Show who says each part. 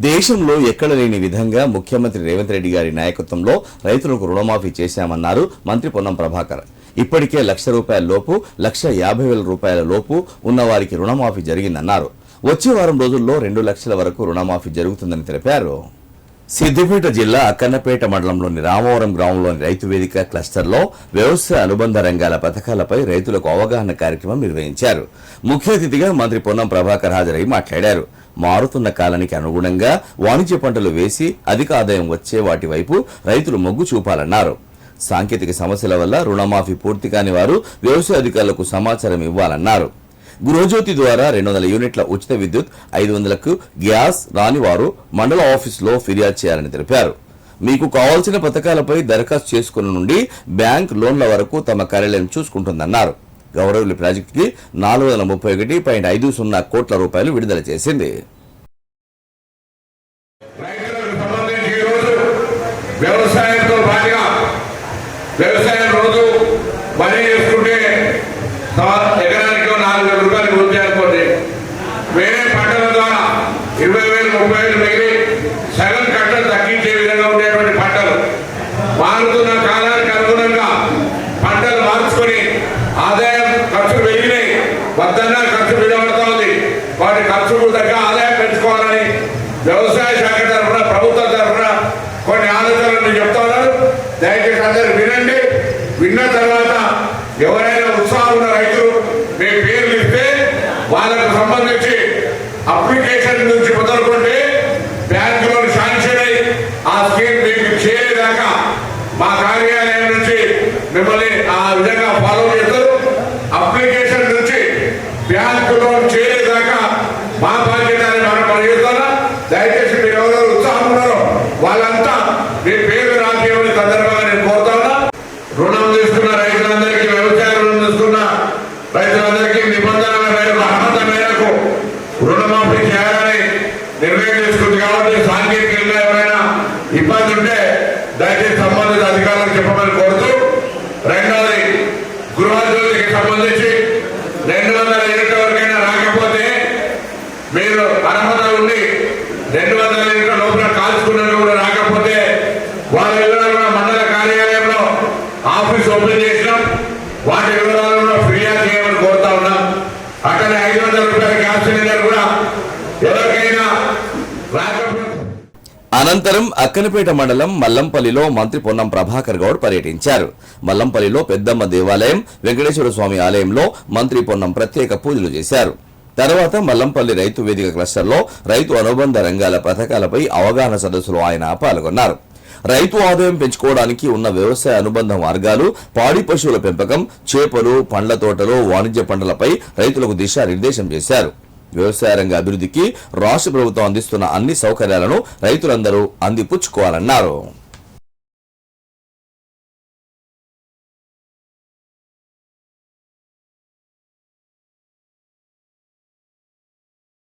Speaker 1: దేశంలో ఎక్కడ లేని విధంగా ముఖ్యమంత్రి రేవంత్ రెడ్డి గారి నాయకత్వంలో రైతులకు రుణమాఫీ చేశామన్నారు మంత్రి పొన్నం ప్రభాకర్. ఇప్పటికే ₹1,00,000 లోపు, ₹1,50,000 లోపు ఉన్న వారికి రుణమాఫీ జరిగిందన్నారు. వచ్చే వారం రోజుల్లో 2 లక్షల వరకు రుణమాఫీ జరుగుతుందని తెలిపారు. సిద్దిపేట జిల్లా అక్కన్నపేట మండలంలోని రామవరం గ్రామంలోని రైతు వేదిక క్లస్టర్లో వ్యవసాయ అనుబంధ రంగాల పథకాలపై రైతులకు అవగాహన కార్యక్రమం నిర్వహించారు. ముఖ్య అతిథిగా మంత్రి పొన్నం ప్రభాకర్ హాజరై మాట్లాడారు. మారుతున్న కాలానికి అనుగుణంగా వాణిజ్య పంటలు వేసి అధిక ఆదాయం వచ్చే వాటి వైపు రైతులు మొగ్గు చూపాలన్నారు. సాంకేతిక సమస్యల వల్ల రుణమాఫీ పూర్తి కాని వారు వ్యవసాయ అధికారులకు సమాచారం ఇవ్వాలన్నారు. గృహజ్యోతి ద్వారా 200 యూనిట్ల ఉచిత విద్యుత్, 500కు గ్యాస్ రాని వారు మండల ఆఫీసులో ఫిర్యాదు చేయాలని తెలిపారు. మీకు కావాల్సిన పథకాలపై దరఖాస్తు చేసుకున్న నుండి బ్యాంక్ లోన్ల వరకు తమ కార్యాలయం చూసుకుంటుందన్నారు. గౌరవల్లి ప్రాజెక్టుకి 431.50 కోట్ల రూపాయలు విడుదల చేసింది.
Speaker 2: వ్యవసాయంతో పాటుగా వ్యవసాయం రోజు పని చేసుకుంటే ఎకరానికి ₹4,000 పూర్తి అనుకోండి. వేరే పంటల ద్వారా 20,000, 30,000 మిగిలి సగం కట్టలు తగ్గించే విధంగా ఉండేటువంటి పంటలు మారుతున్న కాలానికి అనుగుణంగా పంటలు మార్చుకొని ఆదాయం ఖర్చులు పెరిగినాయి, వద్దన్నా ఖర్చు విడబడతా ఉంది. వాటి ఖర్చుకు తగ్గ ఆదాయం పెంచుకోవాలని వ్యవసాయ శాఖ తరఫున, ప్రభుత్వం తరఫున కొన్ని ఆలోచనలు నేను చెప్తా ఉన్నాను. దయచేసి అందరూ వినండి. విన్న తర్వాత ఎవరైనా ఉత్సాహం ఉన్న రైతులు మీ పేర్లు ఇస్తే వాళ్ళకు సంబంధించి అప్లికేషన్ నుంచి మొదలుకుంటే బ్యాంకులో శాంక్షన్ అయి ఆ స్కీమ్ మీకు చేరేదాకా మా కార్యాలయం నుంచి మిమ్మల్ని ఆ విధంగా ఫాలో చేస్తారు. అప్లికేషన్ నుంచి బ్యాంకులో చేరేదాకా మా బాధ్యత మనం పనిచేస్తారా. దయచేసి మీరు ఎవరెవరు ఉత్సాహం ఉన్నారో వాళ్ళంతా మీ పేరు రాజీవని సందర్భంగా నేను కోరుతా ఉన్నా. రుణం తీసుకున్న రైతులందరికీ, వ్యవసాయ రుణం తీసుకున్న రైతులందరికీ నిబంధనల మేరకు, అర్హత మేరకు రుణమాఫీ చేయాలని నిర్ణయం తీసుకుంది. కాబట్టి సాంకేతికంగా ఎవరైనా ఇబ్బంది ఉంటే దయచేసి సంబంధిత అధికారులకు చెప్పమని కోరుతూ, రెండవది గృహజ్యోతికి సంబంధించి 200 యూనిట్ల వరకైనా రాకపోతే మీరు అర్హత ఉండి 200 యూనిట్ల లోపల కాల్చుకున్నది కూడా రాకపోతే వాళ్ళ వివరాలు మండల కార్యాలయంలో ఆఫీస్ ఓపెన్ చేసినాం. వాటి వివరాలను ఫిర్యాదు చేయమని కోరుతా ఉన్నాం. అక్కడ ₹500 గ్యాస్ సిలిండర్ కూడా ఎవరికైనా రాకపోతే.
Speaker 1: అనంతరం అక్కనపేట మండలం మల్లంపల్లిలో మంత్రి పొన్నం ప్రభాకర్ గౌడ్ పర్యటించారు. మల్లంపల్లిలో పెద్దమ్మ దేవాలయం, వెంకటేశ్వర స్వామి ఆలయంలో మంత్రి పొన్నం ప్రత్యేక పూజలు చేశారు. తర్వాత మల్లంపల్లి రైతు వేదిక క్లస్టర్లో రైతు అనుబంధ రంగాల పథకాలపై అవగాహన సదస్సులో ఆయన పాల్గొన్నారు. రైతు ఆదాయం పెంచుకోవడానికి ఉన్న వ్యవసాయ అనుబంధ మార్గాలు, పాడి పశువుల పెంపకం, చేపలు, పండ్ల తోటలు, వాణిజ్య పంటలపై రైతులకు దిశానిర్దేశం చేశారు. వ్యవసాయ రంగ అభివృద్ధికి రాష్ట్ర ప్రభుత్వం అందిస్తున్న అన్ని సౌకర్యాలను రైతులందరూ అందిపుచ్చుకోవాలన్నారు.